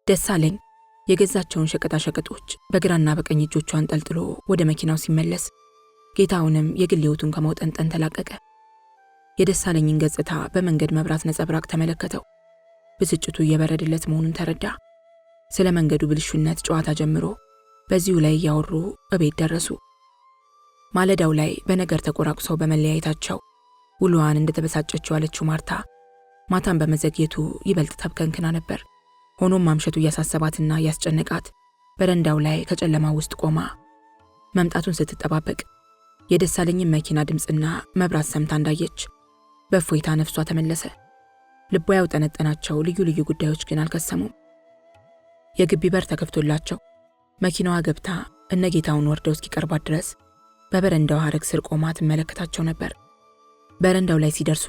ደሳለኝ የገዛቸውን ሸቀጣሸቀጦች በግራና በቀኝ እጆቹ አንጠልጥሎ ወደ መኪናው ሲመለስ ጌታውንም የግል ሕይወቱን ከመውጠንጠን ተላቀቀ። የደሳለኝን ገጽታ በመንገድ መብራት ነጸብራቅ ተመለከተው። ብስጭቱ እየበረደለት መሆኑን ተረዳ። ስለ መንገዱ ብልሹነት ጨዋታ ጀምሮ በዚሁ ላይ እያወሩ እቤት ደረሱ። ማለዳው ላይ በነገር ተቆራቁሰው በመለያየታቸው ውሎዋን እንደተበሳጨችው አለችው ማርታ ማታን በመዘግየቱ ይበልጥ ተብከንክና ነበር። ሆኖም ማምሸቱ እያሳሰባትና እያስጨነቃት በረንዳው ላይ ከጨለማ ውስጥ ቆማ መምጣቱን ስትጠባበቅ የደሳለኝን መኪና ድምፅና መብራት ሰምታ እንዳየች በእፎይታ ነፍሷ ተመለሰ። ልቧ ያውጠነጠናቸው ልዩ ልዩ ጉዳዮች ግን አልከሰሙም። የግቢ በር ተከፍቶላቸው መኪናዋ ገብታ እነጌታውን ወርደው እስኪቀርባት ድረስ በበረንዳው ሐረግ ስር ቆማ ትመለከታቸው ነበር። በረንዳው ላይ ሲደርሱ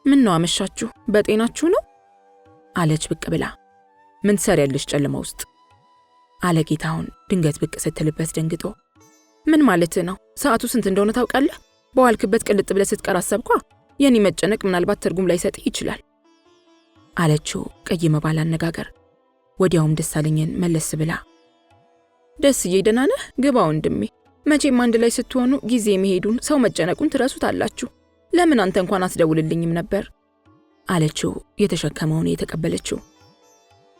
ምን ነው አመሻችሁ? በጤናችሁ ነው? አለች ብቅ ብላ። ምን ትሰሪያለሽ ጨለማ ውስጥ? አለ ጌታውን ድንገት ብቅ ስትልበት ደንግጦ። ምን ማለት ነው? ሰዓቱ ስንት እንደሆነ ታውቃለህ? በዋልክበት ቅልጥ ብለህ ስትቀር አሰብኳ። የኔ መጨነቅ ምናልባት ትርጉም ላይ ሰጥህ ይችላል አለችው ቀይ መባል አነጋገር። ወዲያውም ደሳለኝን መለስ ብላ ደስዬ ደህና ነህ? ግባ ወንድሜ። መቼም አንድ ላይ ስትሆኑ ጊዜ መሄዱን ሰው መጨነቁን ትረሱታላችሁ። ለምን አንተ እንኳን አትደውልልኝም ነበር? አለችው የተሸከመውን የተቀበለችው።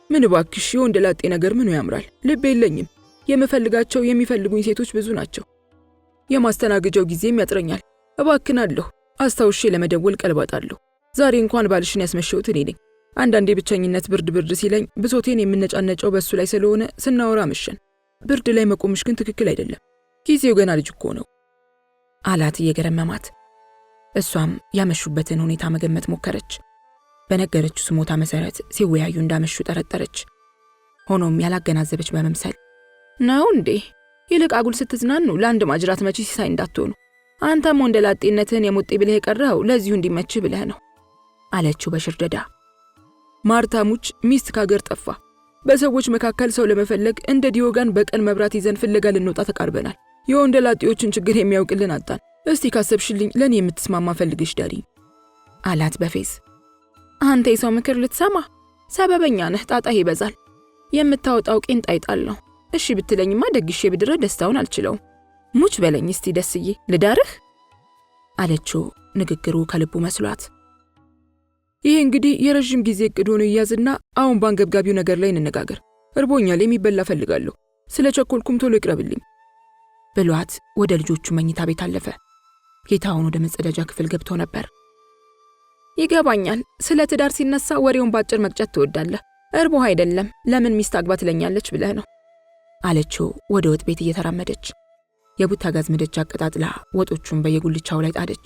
ምን እባክሽ የወንድ ላጤ ነገር ምኑ ያምራል? ልብ የለኝም። የምፈልጋቸው የሚፈልጉኝ ሴቶች ብዙ ናቸው። የማስተናገጃው ጊዜም ያጥረኛል። እባክናለሁ አስታውሼ ለመደወል ቀልባጣለሁ። ዛሬ እንኳን ባልሽን ያስመሸሁት እኔ ነኝ። አንዳንዴ ብቸኝነት ብርድ ሲለኝ ብሶቴን የምነጫነጨው በሱ ላይ ስለሆነ ስናወራ መሸን። ብርድ ላይ መቆምሽ ግን ትክክል አይደለም። ጊዜው ገና ልጅ እኮ ነው አላት እየገረመማት። እሷም ያመሹበትን ሁኔታ መገመት ሞከረች። በነገረችው ስሞታ መሰረት ሲወያዩ እንዳመሹ ጠረጠረች። ሆኖም ያላገናዘበች በመምሰል ነው እንዴ? ይልቅ አጉል ስትዝናኑ ለአንድ ማጅራት መቺ ሲሳይ እንዳትሆኑ። አንተም ወንደላጤነትህን የሙጤ ብለህ የቀረኸው ለዚሁ እንዲመችህ ብለህ ነው አለችው በሽርደዳ። ማርታሙች ሚስት ካገር ጠፋ። በሰዎች መካከል ሰው ለመፈለግ እንደ ዲዮጋን በቀን መብራት ይዘን ፍለጋ ልንወጣ ተቃርበናል። የወንደላጤዎችን ችግር የሚያውቅልን አጣን። እስቲ ካሰብሽልኝ ለኔ የምትስማማ ፈልግሽ ዳሪ አላት በፌዝ። አንተ የሰው ምክር ልትሰማ? ሰበበኛ ነህ፣ ጣጣህ ይበዛል። የምታወጣው ቄንጥ አይጣል ነው። እሺ ብትለኝማ ደግሼ ብድረ ደስታውን አልችለውም። ሙች በለኝ እስቲ ደስዬ ልዳርህ አለችው ንግግሩ ከልቡ መስሏት። ይሄ እንግዲህ የረጅም ጊዜ እቅድ ሆኖ ይያዝና አሁን ባንገብጋቢው ነገር ላይ እንነጋገር። እርቦኛል፣ የሚበላ ፈልጋለሁ። ስለ ቸኮልኩም ቶሎ ይቅረብልኝ ብሏት ወደ ልጆቹ መኝታ ቤት አለፈ። ጌታውን ወደ መጸዳጃ ክፍል ገብቶ ነበር። ይገባኛል፣ ስለ ትዳር ሲነሳ ወሬውን ባጭር መቅጨት ትወዳለህ። እርቦህ አይደለም ለምን ሚስት አግባ ትለኛለች ብለህ ነው አለችው ወደ ወጥ ቤት እየተራመደች። የቡታ ጋዝ ምድጃ አቀጣጥላ ወጦቹን በየጉልቻው ላይ ጣደች።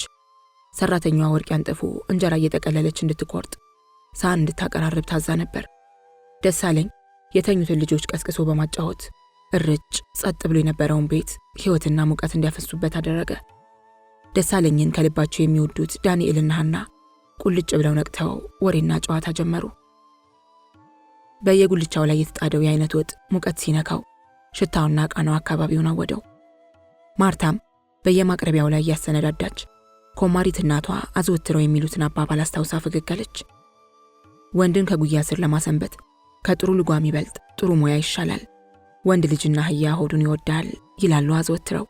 ሰራተኛዋ ወርቅ ያንጥፉ እንጀራ እየጠቀለለች እንድትቆርጥ ሳህን እንድታቀራርብ ታዛ ነበር። ደሳለኝ የተኙትን ልጆች ቀስቅሶ በማጫወት እርጭ ጸጥ ብሎ የነበረውን ቤት ሕይወትና ሙቀት እንዲያፈሱበት አደረገ። ደሳለኝን ከልባቸው የሚወዱት ዳንኤልና ሐና ቁልጭ ብለው ነቅተው ወሬና ጨዋታ ጀመሩ። በየጉልቻው ላይ የተጣደው የአይነት ወጥ ሙቀት ሲነካው ሽታውና ቃናው አካባቢውን አወደው። ማርታም በየማቅረቢያው ላይ ያሰነዳዳች ኮማሪት እናቷ አዘወትረው የሚሉትን አባባል አስታውሳ ፈገገለች። ወንድን ከጉያ ስር ለማሰንበት ከጥሩ ልጓም ይበልጥ ጥሩ ሙያ ይሻላል። ወንድ ልጅና አህያ ሆዱን ይወዳል ይላሉ አዘወትረው።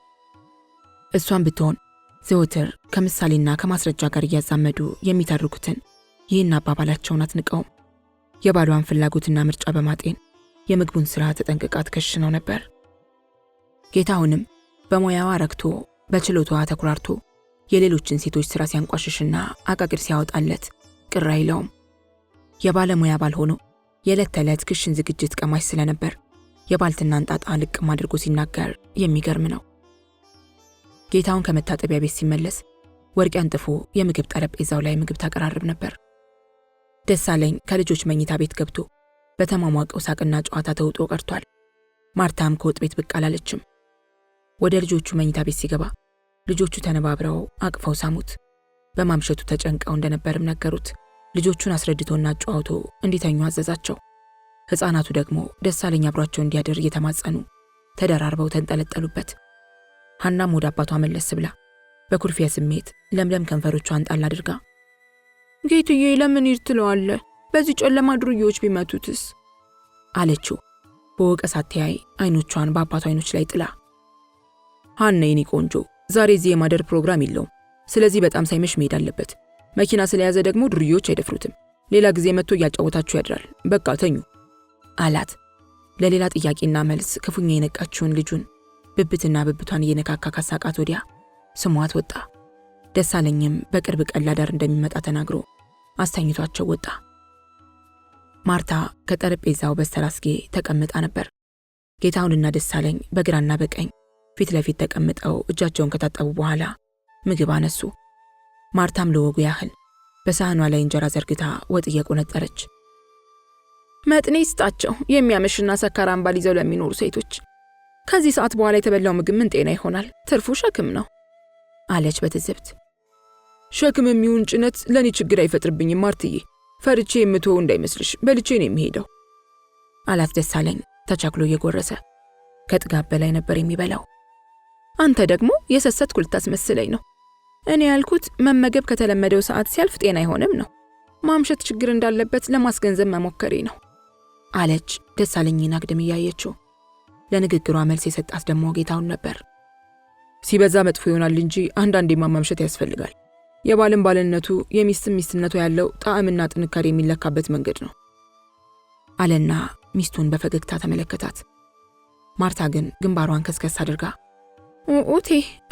እሷን ብትሆን ዘወትር ከምሳሌና ከማስረጃ ጋር እያዛመዱ የሚተርኩትን ይህን አባባላቸውን አትንቀውም። የባሏን ፍላጎትና ምርጫ በማጤን የምግቡን ሥራ ተጠንቅቃ ትከሽነው ነበር። ጌታውንም በሙያዋ ረክቶ በችሎታዋ ተኩራርቶ የሌሎችን ሴቶች ሥራ ሲያንቋሽሽና አቃቂር ሲያወጣለት ቅር አይለውም። የባለሙያ ባል ሆኖ የዕለት ተዕለት ክሽን ዝግጅት ቀማሽ ስለነበር የባልትናን ጣጣ ልቅም አድርጎ ሲናገር የሚገርም ነው። ጌታውን ከመታጠቢያ ቤት ሲመለስ ወርቅ ያንጥፎ የምግብ ጠረጴዛው ላይ ምግብ ታቀራርብ ነበር። ደሳለኝ ከልጆች መኝታ ቤት ገብቶ በተሟሟቀው ሳቅና ጨዋታ ተውጦ ቀርቷል። ማርታም ከወጥ ቤት ብቅ አላለችም። ወደ ልጆቹ መኝታ ቤት ሲገባ ልጆቹ ተነባብረው አቅፈው ሳሙት። በማምሸቱ ተጨንቀው እንደነበርም ነገሩት። ልጆቹን አስረድቶና አጫውቶ እንዲተኙ አዘዛቸው። ሕፃናቱ ደግሞ ደሳለኝ አብሯቸው እንዲያድር እየተማጸኑ ተደራርበው ተንጠለጠሉበት። ሐናም ወደ አባቷ መለስ ብላ በኩርፊያ ስሜት ለምለም ከንፈሮቿን ጣል አድርጋ ጌትዬ ለምን ይርትለዋለ? በዚህ ጨለማ ዱርዬዎች ቢመቱትስ? አለችው በወቀሳ አተያይ አይኖቿን በአባቷ አይኖች ላይ ጥላ። ሀና የኔ ቆንጆ ዛሬ እዚህ የማደር ፕሮግራም የለውም። ስለዚህ በጣም ሳይመሽ መሄድ አለበት። መኪና ስለያዘ ደግሞ ዱርዬዎች አይደፍሩትም። ሌላ ጊዜ መጥቶ እያጫወታችሁ ያድራል። በቃ ተኙ አላት። ለሌላ ጥያቄና መልስ ክፉኛ የነቃችውን ልጁን ብብትና ብብቷን እየነካካ ካሳቃት ወዲያ ስሟት ወጣ። ደሳለኝም በቅርብ ቀን ላዳር እንደሚመጣ ተናግሮ አስተኝቷቸው ወጣ። ማርታ ከጠረጴዛው በስተራስጌ ተቀምጣ ነበር። ጌታውንና ደሳለኝ በግራና በቀኝ ፊት ለፊት ተቀምጠው እጃቸውን ከታጠቡ በኋላ ምግብ አነሱ። ማርታም ለወጉ ያህል በሳህኗ ላይ እንጀራ ዘርግታ ወጥ እየቆነጠረች መጥኔ ይስጣቸው የሚያመሽና ሰካራም ባል ይዘው ለሚኖሩ ሴቶች። ከዚህ ሰዓት በኋላ የተበላው ምግብ ምን ጤና ይሆናል? ትርፉ ሸክም ነው አለች በትዝብት። ሸክም የሚሆን ጭነት ለኔ ችግር አይፈጥርብኝም ማርትዬ። ፈርቼ የምትወው እንዳይመስልሽ፣ በልቼ ነው የሚሄደው አላት ደሳለኝ ተቻክሎ እየጎረሰ። ከጥጋብ በላይ ነበር የሚበላው። አንተ ደግሞ የሰሰትኩ ልታስመስለኝ ነው። እኔ ያልኩት መመገብ ከተለመደው ሰዓት ሲያልፍ ጤና አይሆንም ነው። ማምሸት ችግር እንዳለበት ለማስገንዘብ መሞከሬ ነው አለች ደሳለኝን አግድም እያየችው። ለንግግሯ መልስ የሰጣት ደግሞ ጌታውን ነበር። ሲበዛ መጥፎ ይሆናል እንጂ አንዳንዴማ ማምሸት ያስፈልጋል። የባልን ባልነቱ የሚስትም ሚስትነቱ ያለው ጣዕምና ጥንካሬ የሚለካበት መንገድ ነው አለና ሚስቱን በፈገግታ ተመለከታት። ማርታ ግን ግንባሯን ከስከስ አድርጋ ኡቴ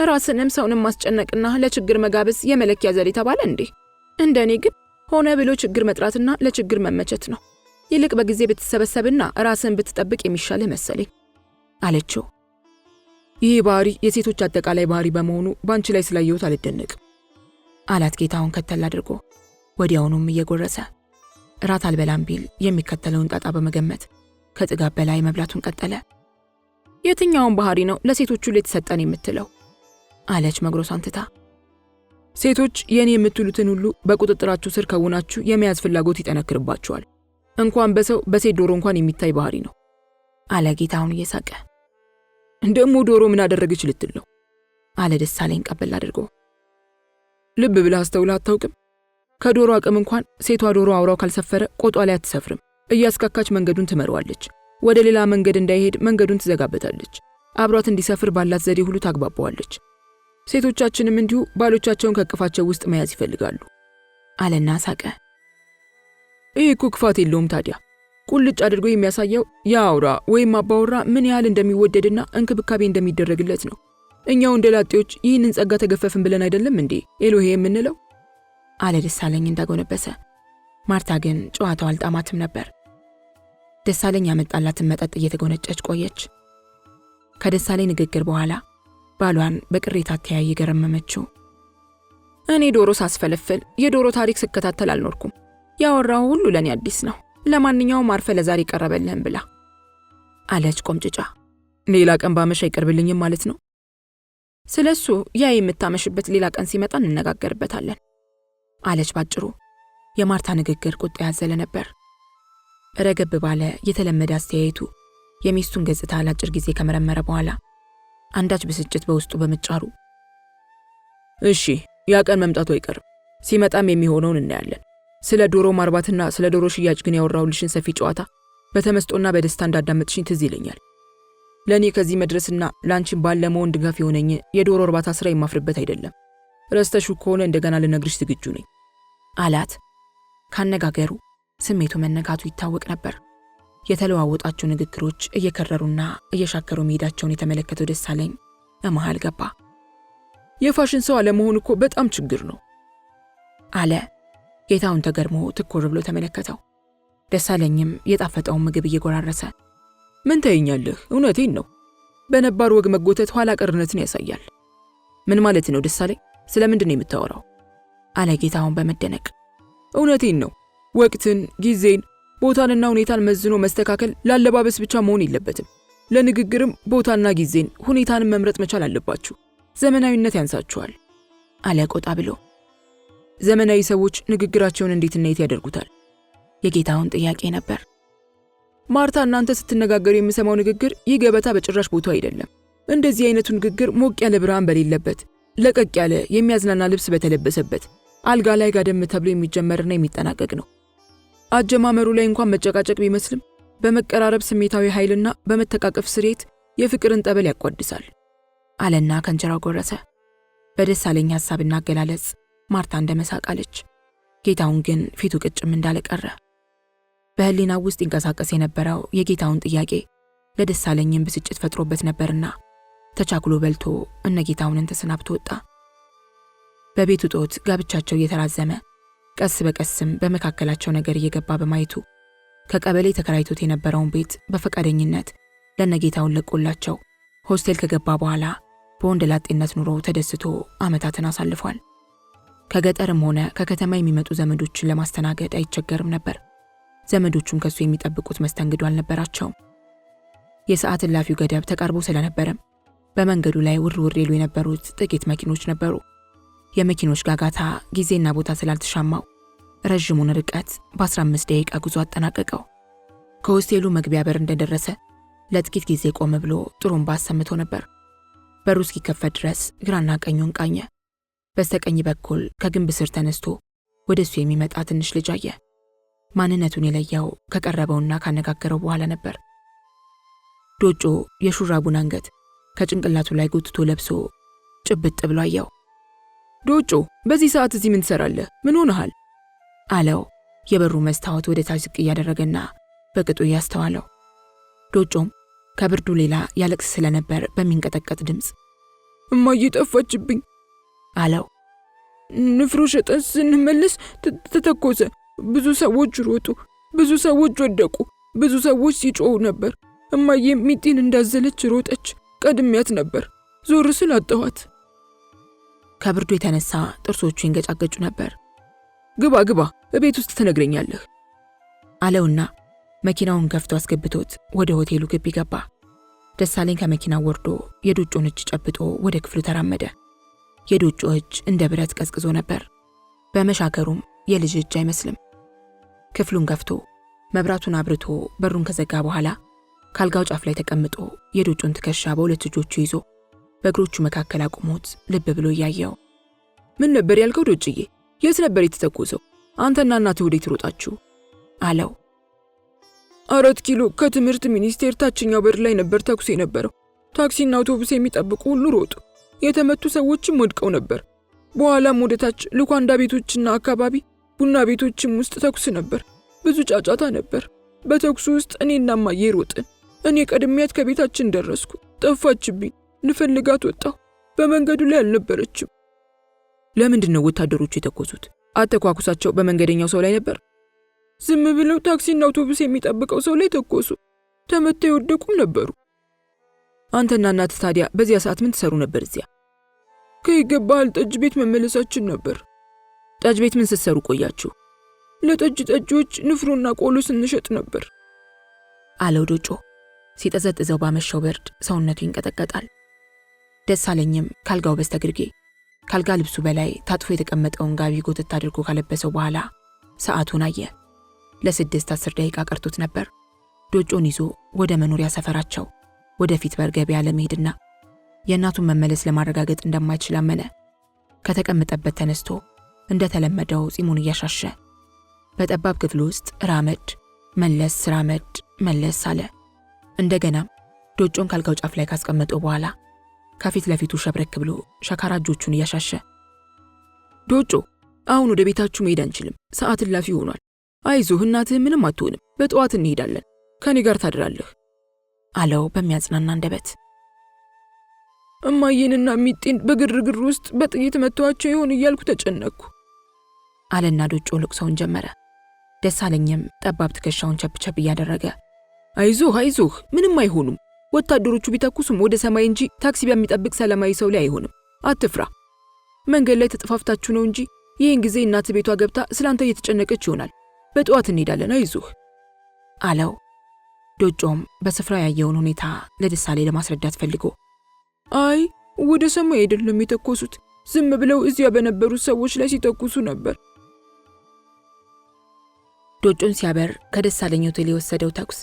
ራስንም ሰውንም ማስጨነቅና ለችግር መጋበዝ የመለኪያ ዘዴ ተባለ እንዴ? እንደኔ ግን ሆነ ብሎ ችግር መጥራትና ለችግር መመቸት ነው። ይልቅ በጊዜ ብትሰበሰብና ራስን ብትጠብቅ የሚሻልህ መሰለኝ አለችው። ይህ ባህሪ የሴቶች አጠቃላይ ባህሪ በመሆኑ ባንቺ ላይ ስላየሁት አልደነቅም አላት ጌታውን ከተል አድርጎ ወዲያውኑም እየጎረሰ። ራት አልበላም ቢል የሚከተለውን ጣጣ በመገመት ከጥጋብ በላይ መብላቱን ቀጠለ። የትኛውን ባህሪ ነው ለሴቶቹ ላይ ተሰጠን የምትለው አለች መግሮሷን ትታ። ሴቶች የኔ የምትሉትን ሁሉ በቁጥጥራችሁ ስር ከውናችሁ የመያዝ ፍላጎት ይጠነክርባችኋል። እንኳን በሰው በሴት ዶሮ እንኳን የሚታይ ባህሪ ነው አለ ጌታውን እየሳቀ። እንደሞ ዶሮ ምን አደረገች ልትል ነው አለ ደሳለኝ ቀበል አድርጎ። ልብ ብለህ አስተውለህ አታውቅም? ከዶሮ አቅም እንኳን ሴቷ ዶሮ አውራው ካልሰፈረ ቆጧ ላይ አትሰፍርም። እያስካካች መንገዱን ትመረዋለች። ወደ ሌላ መንገድ እንዳይሄድ መንገዱን ትዘጋበታለች። አብሯት እንዲሰፍር ባላት ዘዴ ሁሉ ታግባባዋለች። ሴቶቻችንም እንዲሁ ባሎቻቸውን ከቅፋቸው ውስጥ መያዝ ይፈልጋሉ አለና ሳቀ። ይህ እኮ ክፋት የለውም ታዲያ። ቁልጭ አድርጎ የሚያሳየው የአውራ ወይም አባወራ ምን ያህል እንደሚወደድና እንክብካቤ እንደሚደረግለት ነው። እኛው እንደ ላጤዎች ይህንን ጸጋ ተገፈፍን ብለን አይደለም እንዴ ኤሎሄ የምንለው አለ ደሳለኝ እንዳጎነበሰ። ማርታ ግን ጨዋታው አልጣማትም ነበር። ደሳለኝ ያመጣላትን መጠጥ እየተጎነጨች ቆየች። ከደሳለኝ ንግግር በኋላ ባሏን በቅሬታ ተያይ ገረመመችው። እኔ ዶሮ ሳስፈለፍል የዶሮ ታሪክ ስከታተል አልኖርኩም። ያወራው ሁሉ ለኔ አዲስ ነው። ለማንኛውም አርፈ ለዛሬ ቀረበልህም ብላ አለች ቆምጭጫ። ሌላ ቀን ባመሽ አይቀርብልኝም ማለት ነው? ስለሱ ያ የምታመሽበት ሌላ ቀን ሲመጣ እንነጋገርበታለን አለች ባጭሩ። የማርታ ንግግር ቁጣ ያዘለ ነበር። ረገብ ባለ የተለመደ አስተያየቱ የሚስቱን ገጽታ ለአጭር ጊዜ ከመረመረ በኋላ አንዳች ብስጭት በውስጡ በመጫሩ እሺ ያ ቀን መምጣቱ አይቀርም፣ ሲመጣም የሚሆነውን እናያለን። ስለ ዶሮ ማርባትና ስለ ዶሮ ሽያጭ ግን ያወራሁልሽን ሰፊ ጨዋታ በተመስጦና በደስታ እንዳዳመጥሽኝ ትዝ ይለኛል። ለኔ ከዚህ መድረስና ላንቺን ባለመውን ድጋፍ የሆነኝ የዶሮ እርባታ ስራ የማፍርበት አይደለም። ረስተሹ ከሆነ እንደገና ልነግርሽ ዝግጁ ነኝ አላት። ካነጋገሩ ስሜቱ መነካቱ ይታወቅ ነበር። የተለዋወጣቸው ንግግሮች እየከረሩና እየሻከሩ መሄዳቸውን የተመለከተው ደሳለኝ በመሃል ገባ። የፋሽን ሰው አለመሆን እኮ በጣም ችግር ነው አለ። ጌታውን ተገርሞ ትኩር ብሎ ተመለከተው። ደሳለኝም የጣፈጠውን ምግብ እየጎራረሰ ምን ታየኛለህ? እውነቴን ነው። በነባር ወግ መጎተት ኋላ ቀርነትን ያሳያል። ምን ማለት ነው ደሳለኝ? ስለምንድን ነው የምታወራው? አለ ጌታውን በመደነቅ። እውነቴን ነው። ወቅትን፣ ጊዜን፣ ቦታንና ሁኔታን መዝኖ መስተካከል ላለባበስ ብቻ መሆን የለበትም። ለንግግርም ቦታና ጊዜን፣ ሁኔታንም መምረጥ መቻል አለባችሁ። ዘመናዊነት ያንሳችኋል አለ ቆጣ ብሎ። ዘመናዊ ሰዎች ንግግራቸውን እንዴትና የት ያደርጉታል? የጌታውን ጥያቄ ነበር። ማርታ እናንተ ስትነጋገሩ የምሰማው ንግግር ይህ ገበታ በጭራሽ ቦታው አይደለም። እንደዚህ አይነቱ ንግግር ሞቅ ያለ ብርሃን በሌለበት፣ ለቀቅ ያለ የሚያዝናና ልብስ በተለበሰበት አልጋ ላይ ጋደም ተብሎ የሚጀመርና የሚጠናቀቅ ነው። አጀማመሩ ላይ እንኳን መጨቃጨቅ ቢመስልም በመቀራረብ ስሜታዊ ኃይልና በመተቃቀፍ ስሬት የፍቅርን ጠበል ያቋድሳል አለና ከእንጀራው ጎረሰ። በደሳለኝ ሐሳብና አገላለጽ ማርታ እንደመሳቃለች። ጌታውን ግን ፊቱ ቅጭም እንዳለ ቀረ። በህሊናው ውስጥ ይንቀሳቀስ የነበረው የጌታውን ጥያቄ ለደሳለኝም ብስጭት ፈጥሮበት ነበርና ተቻኩሎ በልቶ እነ ጌታውንን ተሰናብቶ ወጣ። በቤቱ ጦት ጋብቻቸው እየተራዘመ ቀስ በቀስም በመካከላቸው ነገር እየገባ በማየቱ ከቀበሌ ተከራይቶት የነበረውን ቤት በፈቃደኝነት ለነጌታውን ለቆላቸው ሆስቴል ከገባ በኋላ በወንድ ላጤነት ኑሮ ተደስቶ ዓመታትን አሳልፏል። ከገጠርም ሆነ ከከተማ የሚመጡ ዘመዶችን ለማስተናገድ አይቸገርም ነበር። ዘመዶቹም ከሱ የሚጠብቁት መስተንግዶ አልነበራቸውም። የሰዓት እላፊው ገደብ ተቃርቦ ስለነበረም በመንገዱ ላይ ውር ይሉ የነበሩት ጥቂት መኪኖች ነበሩ። የመኪኖች ጋጋታ ጊዜና ቦታ ስላልተሻማው ረዥሙን ርቀት በ15 ደቂቃ ጉዞ አጠናቀቀው። ከሆስቴሉ መግቢያ በር እንደደረሰ ለጥቂት ጊዜ ቆም ብሎ ጥሩምባ አሰምቶ ነበር። በሩ እስኪከፈት ድረስ ግራና ቀኙን ቃኘ። በስተቀኝ በኩል ከግንብ ስር ተነስቶ ወደሱ የሚመጣ ትንሽ ልጅ አየ። ማንነቱን የለየው ከቀረበውና ካነጋገረው በኋላ ነበር። ዶጮ የሹራቡን አንገት ከጭንቅላቱ ላይ ጎትቶ ለብሶ ጭብጥ ብሎ አየው። ዶጮ በዚህ ሰዓት እዚህ ምን ትሰራለህ? ምን ሆነሃል? አለው የበሩ መስታወት ወደ ታች ዝቅ እያደረገና በቅጡ ያስተዋለው። ዶጮም ከብርዱ ሌላ ያለቅስ ስለነበር በሚንቀጠቀጥ ድምፅ እማዬ ጠፋችብኝ አለው። ንፍሮ ሸጠን ስንመለስ ተተኮሰ። ብዙ ሰዎች ሮጡ፣ ብዙ ሰዎች ወደቁ፣ ብዙ ሰዎች ሲጮሁ ነበር። እማዬ ሚጢን እንዳዘለች ሮጠች። ቀድሚያት ነበር። ዞር ስል አጣኋት። ከብርዱ የተነሳ ጥርሶቹ ይንገጫገጩ ነበር። ግባ ግባ፣ በቤት ውስጥ ትነግረኛለህ አለውና መኪናውን ገፍቶ አስገብቶት ወደ ሆቴሉ ግቢ ገባ። ደሳለኝ ከመኪናው ወርዶ የዶጮን እጅ ጨብጦ ወደ ክፍሉ ተራመደ። የዶጮ እጅ እንደ ብረት ቀዝቅዞ ነበር። በመሻከሩም የልጅ እጅ አይመስልም። ክፍሉን ገፍቶ መብራቱን አብርቶ በሩን ከዘጋ በኋላ ካልጋው ጫፍ ላይ ተቀምጦ የዶጮን ትከሻ በሁለት እጆቹ ይዞ በእግሮቹ መካከል አቁሞት ልብ ብሎ እያየው ምን ነበር ያልከው ዶጭዬ? የት ነበር የተተኮሰው? አንተና እናትህ ወዴት ሮጣችሁ? አለው። 4 ኪሎ ከትምህርት ሚኒስቴር ታችኛው በር ላይ ነበር ተኩስ የነበረው። ታክሲና አውቶቡስ የሚጠብቁ ሁሉ ሮጡ። የተመቱ ሰዎችም ወድቀው ነበር። በኋላም ወደ ታች ልኳንዳ ቤቶችና አካባቢ ቡና ቤቶችም ውስጥ ተኩስ ነበር። ብዙ ጫጫታ ነበር። በተኩሱ ውስጥ እኔና እማዬ ሮጥን። እኔ ቀድሚያት ከቤታችን ደረስኩ። ጠፋችብኝ። ልፈልጋት ወጣሁ። በመንገዱ ላይ አልነበረችም። ለምንድን ነው ወታደሮቹ የተኮሱት? አተኳኩሳቸው በመንገደኛው ሰው ላይ ነበር? ዝም ብለው ታክሲና አውቶቡስ የሚጠብቀው ሰው ላይ ተኮሱ። ተመተው የወደቁም ነበሩ። አንተና እናት ታዲያ በዚያ ሰዓት ምን ትሰሩ ነበር እዚያ? ከይገባል ጠጅ ቤት መመለሳችን ነበር። ጠጅ ቤት ምን ስትሰሩ ቆያችሁ? ለጠጅ ጠጆች ንፍሮና ቆሎ ስንሸጥ ነበር አለው ዶጮ። ሲጠዘጥዘው ባመሸው ብርድ ሰውነቱ ይንቀጠቀጣል። ደሳለኝም ካልጋው በስተግርጌ ካልጋ ልብሱ በላይ ታጥፎ የተቀመጠውን ጋቢ ጎትት አድርጎ ካለበሰው በኋላ ሰዓቱን አየ። ለ6:10 ደቂቃ ቀርቶት ነበር። ዶጮን ይዞ ወደ መኖሪያ ሰፈራቸው ወደፊት በርገቢያ ለመሄድና የእናቱን መመለስ ለማረጋገጥ እንደማይችል አመነ። ከተቀመጠበት ተነስቶ እንደተለመደው ጺሙን እያሻሸ በጠባብ ክፍል ውስጥ ራመድ መለስ ራመድ መለስ አለ። እንደገናም ዶጮን ካልጋው ጫፍ ላይ ካስቀመጠው በኋላ ከፊት ለፊቱ ሸብረክ ብሎ ሸካራ እጆቹን እያሻሸ ዶጮ አሁን ወደ ቤታችሁ መሄድ አንችልም፣ ሰዓት እላፊ ሆኗል። አይዞህ እናትህ ምንም አትሆንም፣ በጠዋት እንሄዳለን፣ ከኔ ጋር ታድራለህ አለው በሚያጽናና አንደበት። እማዬንና ሚጤን በግርግር ውስጥ በጥይት መተዋቸው ይሆን እያልኩ ተጨነቅኩ አለና ዶጮ ልቅሶውን ጀመረ። ደሳለኝም ጠባብ ትከሻውን ቸብቸብ እያደረገ አይዞህ አይዞህ፣ ምንም አይሆኑም፣ ወታደሮቹ ቢተኩሱም ወደ ሰማይ እንጂ ታክሲ በሚጠብቅ ሰላማዊ ሰው ላይ አይሆንም፣ አትፍራ። መንገድ ላይ ተጥፋፍታችሁ ነው እንጂ ይህን ጊዜ እናት ቤቷ ገብታ ስላንተ እየተጨነቀች ይሆናል፣ በጠዋት እንሄዳለን፣ አይዞህ አለው። ዶጮም በስፍራው ያየውን ሁኔታ ለደሳሌ ለማስረዳት ፈልጎ አይ ወደ ሰማይ አይደለም የተኮሱት፣ ዝም ብለው እዚያ በነበሩት ሰዎች ላይ ሲተኩሱ ነበር። ዶጮን ሲያበር ከደሳለኝ ሆቴል የወሰደው ተኩስ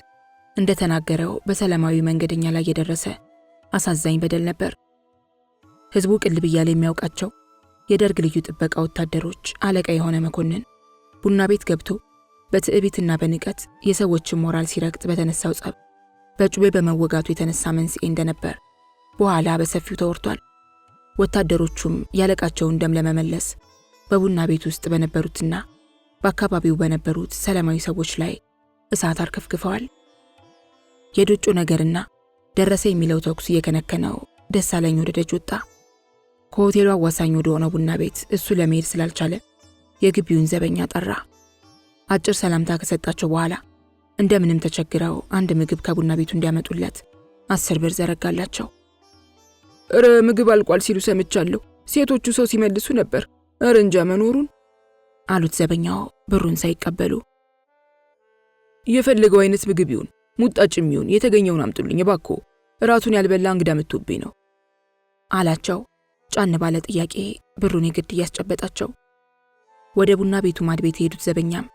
እንደተናገረው በሰላማዊ መንገደኛ ላይ የደረሰ አሳዛኝ በደል ነበር። ህዝቡ ቅልብ እያለ የሚያውቃቸው የደርግ ልዩ ጥበቃ ወታደሮች አለቃ የሆነ መኮንን ቡና ቤት ገብቶ በትዕቢትና በንቀት የሰዎችን ሞራል ሲረግጥ በተነሳው ጸብ በጩቤ በመወጋቱ የተነሳ መንስኤ እንደነበር በኋላ በሰፊው ተወርቷል። ወታደሮቹም ያለቃቸውን ደም ለመመለስ በቡና ቤት ውስጥ በነበሩትና በአካባቢው በነበሩት ሰላማዊ ሰዎች ላይ እሳት አርከፍክፈዋል። የዶጮ ነገርና ደረሰ የሚለው ተኩስ እየከነከነው ደሳለኝ ወደ ደጅ ወጣ። ከሆቴሉ አዋሳኝ ወደ ሆነው ቡና ቤት እሱ ለመሄድ ስላልቻለ የግቢውን ዘበኛ ጠራ። አጭር ሰላምታ ከሰጣቸው በኋላ እንደምንም ተቸግረው አንድ ምግብ ከቡና ቤቱ እንዲያመጡለት 10 ብር ዘረጋላቸው። እረ ምግብ አልቋል ሲሉ ሰምቻለሁ። ሴቶቹ ሰው ሲመልሱ ነበር። እረ እንጃ መኖሩን አሉት ዘበኛው ብሩን ሳይቀበሉ። የፈለገው አይነት ምግብ ይሁን ሙጣጭም ይሁን የተገኘውን አምጡልኝ እባክዎ፣ እራቱን ያልበላ እንግዳ መጥቶብኝ ነው አላቸው። ጫን ባለ ጥያቄ ብሩን የግድ እያስጨበጣቸው ወደ ቡና ቤቱ ማድ ቤት የሄዱት ዘበኛም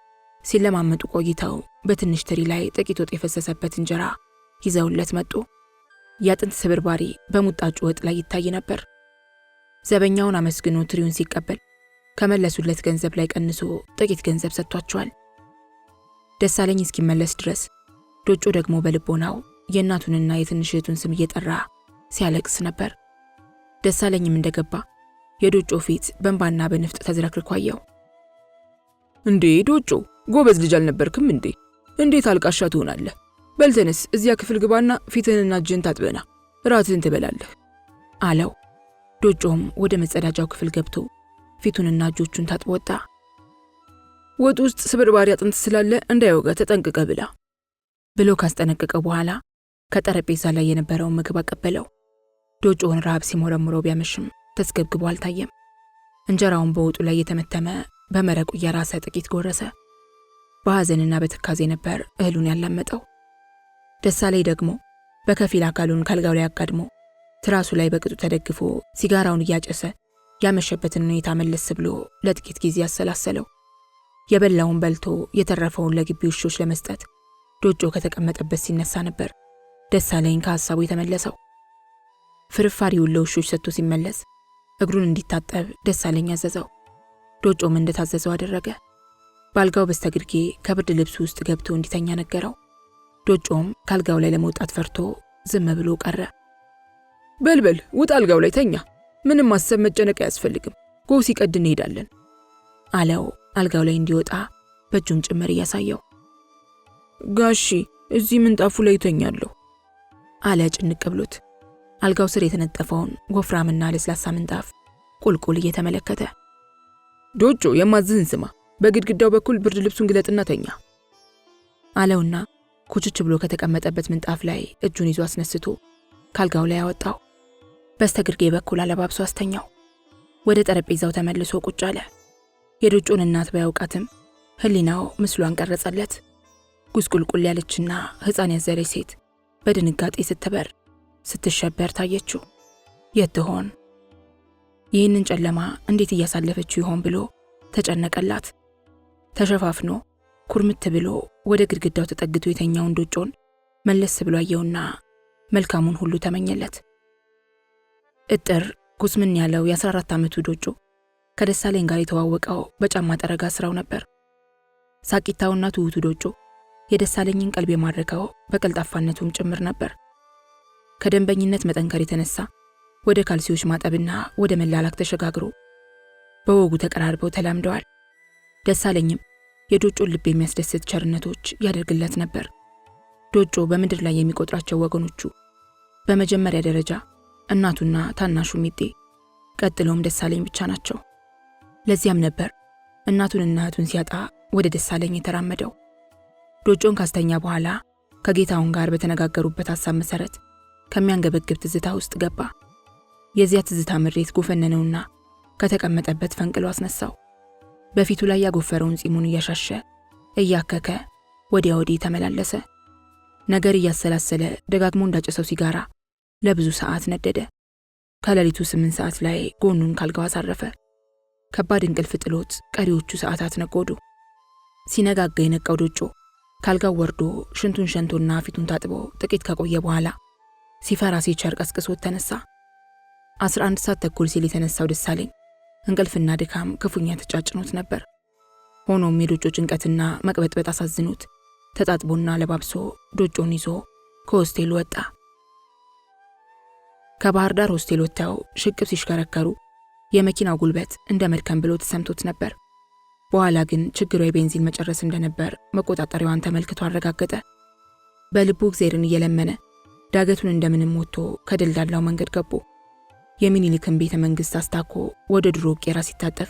ሲለማመጡ ቆይተው በትንሽ ትሪ ላይ ጥቂት ወጥ የፈሰሰበት እንጀራ ይዘውለት መጡ። ያጥንት ስብርባሪ በሙጣጩ ወጥ ላይ ይታይ ነበር። ዘበኛውን አመስግኖ ትሪውን ሲቀበል ከመለሱለት ገንዘብ ላይ ቀንሶ ጥቂት ገንዘብ ሰጥቷቸዋል። ደሳለኝ እስኪመለስ ድረስ ዶጮ ደግሞ በልቦናው የእናቱንና የትንሽ እህቱን ስም እየጠራ ሲያለቅስ ነበር። ደሳለኝም እንደገባ የዶጮ ፊት በእንባና በንፍጥ ተዝረክርኮ አየው። እንዴ ዶጮ ጎበዝ ልጅ አልነበርክም እንዴ? እንዴት አልቃሻ ትሆናለህ? በልተንስ እዚያ ክፍል ግባና ፊትህንና እጅህን ታጥበና እራትህን ትበላለህ አለው። ዶጮም ወደ መጸዳጃው ክፍል ገብቶ ፊቱንና እጆቹን ታጥቦ ወጣ። ወጥ ውስጥ ስብርባሪ አጥንት ስላለ እንዳይወጋ ተጠንቅቀ ብላ ብሎ ካስጠነቀቀው በኋላ ከጠረጴዛ ላይ የነበረውን ምግብ አቀበለው። ዶጮውን ረሃብ ሲሞረምረው ቢያመሽም ተስገብግቦ አልታየም። እንጀራውን በወጡ ላይ የተመተመ በመረቁ እያራሰ ጥቂት ጎረሰ። በሐዘንና በትካዜ ነበር እህሉን ያላመጠው። ደሳለኝ ደግሞ በከፊል አካሉን ካልጋው ላይ አጋድሞ ትራሱ ላይ በቅጡ ተደግፎ ሲጋራውን እያጨሰ ያመሸበትን ሁኔታ መለስ ብሎ ለጥቂት ጊዜ ያሰላሰለው። የበላውን በልቶ የተረፈውን ለግቢ ውሾች ለመስጠት ዶጮ ከተቀመጠበት ሲነሳ ነበር ደሳለኝ ከሐሳቡ የተመለሰው። ፍርፋሪውን ለውሾች ሰጥቶ ሲመለስ እግሩን እንዲታጠብ ደሳለኝ አዘዘው። ዶጮም እንደታዘዘው አደረገ። ባልጋው በስተግርጌ ከብርድ ልብሱ ውስጥ ገብቶ እንዲተኛ ነገረው። ዶጮም ካልጋው ላይ ለመውጣት ፈርቶ ዝም ብሎ ቀረ። በልበል ውጣ፣ አልጋው ላይ ተኛ። ምንም ማሰብ መጨነቅ አያስፈልግም። ጎህ ሲቀድ እንሄዳለን አለው። አልጋው ላይ እንዲወጣ በእጁም ጭምር እያሳየው። ጋሺ እዚህ ምንጣፉ ላይ ተኛለሁ አለ ጭንቅ ብሎት አልጋው ስር የተነጠፈውን ወፍራምና ለስላሳ ምንጣፍ ቁልቁል እየተመለከተ። ዶጮ የማዝህን ስማ፣ በግድግዳው በኩል ብርድ ልብሱን ግለጥና ተኛ አለውና ኩችች ብሎ ከተቀመጠበት ምንጣፍ ላይ እጁን ይዞ አስነስቶ ካልጋው ላይ ያወጣው። በስተግርጌ በኩል አለባብሶ አስተኛው። ወደ ጠረጴዛው ተመልሶ ቁጭ አለ። የዶጮን እናት ባያውቃትም ህሊናው ምስሏን ቀረጸለት። ጉስቁልቁል ያለችና ሕፃን ያዘለች ሴት በድንጋጤ ስትበር ስትሸበር ታየችው። የት ትሆን? ይህንን ጨለማ እንዴት እያሳለፈችው ይሆን ብሎ ተጨነቀላት። ተሸፋፍኖ ኩርምት ብሎ ወደ ግድግዳው ተጠግቶ የተኛውን ዶጮን መለስ ብሎ አየውና መልካሙን ሁሉ ተመኘለት። እጥር ኩስምን ያለው የ14 ዓመቱ ዶጮ ከደሳለኝ ጋር የተዋወቀው በጫማ ጠረጋ ስራው ነበር። ሳቂታውና ትሁቱ ዶጮ የደሳለኝን ቀልብ የማረከው በቀልጣፋነቱም ጭምር ነበር። ከደንበኝነት መጠንከር የተነሳ ወደ ካልሲዎች ማጠብና ወደ መላላክ ተሸጋግሮ በወጉ ተቀራርበው ተላምደዋል። ደሳለኝም የዶጮን ልብ የሚያስደስት ቸርነቶች ያደርግለት ነበር። ዶጮ በምድር ላይ የሚቆጥራቸው ወገኖቹ በመጀመሪያ ደረጃ እናቱና ታናሹ ሚጤ፣ ቀጥሎም ደሳለኝ ብቻ ናቸው። ለዚያም ነበር እናቱንና እህቱን ሲያጣ ወደ ደሳለኝ የተራመደው። ዶጮን ካስተኛ በኋላ ከጌታውን ጋር በተነጋገሩበት ሐሳብ መሰረት ከሚያንገበግብ ትዝታ ውስጥ ገባ። የዚያ ትዝታ ምሬት ጎፈነነውና ከተቀመጠበት ፈንቅሎ አስነሳው። በፊቱ ላይ ያጎፈረውን ጺሙን እያሻሸ እያከከ ወዲያ ወዲህ ተመላለሰ። ነገር እያሰላሰለ ደጋግሞ እንዳጨሰው ሲጋራ ለብዙ ሰዓት ነደደ። ከሌሊቱ 8 ሰዓት ላይ ጎኑን ካልጋው አሳረፈ። ከባድ እንቅልፍ ጥሎት ቀሪዎቹ ሰዓታት ነጎዱ። ሲነጋጋ የነቃው ዶጮ ካልጋው ወርዶ ሽንቱን ሸንቶና ፊቱን ታጥቦ ጥቂት ከቆየ በኋላ ሲፈራ ሲቸር ቀስቅሶት ተነሳ። 11 ሰዓት ተኩል ሲል የተነሳው ደሳለኝ እንቅልፍና ድካም ክፉኛ ተጫጭኖት ነበር። ሆኖም የዶጮ ጭንቀትና መቅበጥበጥ አሳዝኑት ተጣጥቦና ለባብሶ ዶጮን ይዞ ከሆስቴሉ ወጣ። ከባህር ዳር ሆስቴል ወጥተው ሽቅብ ሲሽከረከሩ የመኪናው ጉልበት እንደ መድከም ብሎ ተሰምቶት ነበር። በኋላ ግን ችግሩ የቤንዚን መጨረስ እንደነበር መቆጣጠሪያዋን ተመልክቶ አረጋገጠ። በልቡ እግዚአብሔርን እየለመነ ዳገቱን እንደምንም ወጥቶ ከደልዳላው መንገድ ገቡ። የሚኒሊክን ቤተ መንግስት አስታኮ ወደ ድሮ ቄራ ሲታጠፍ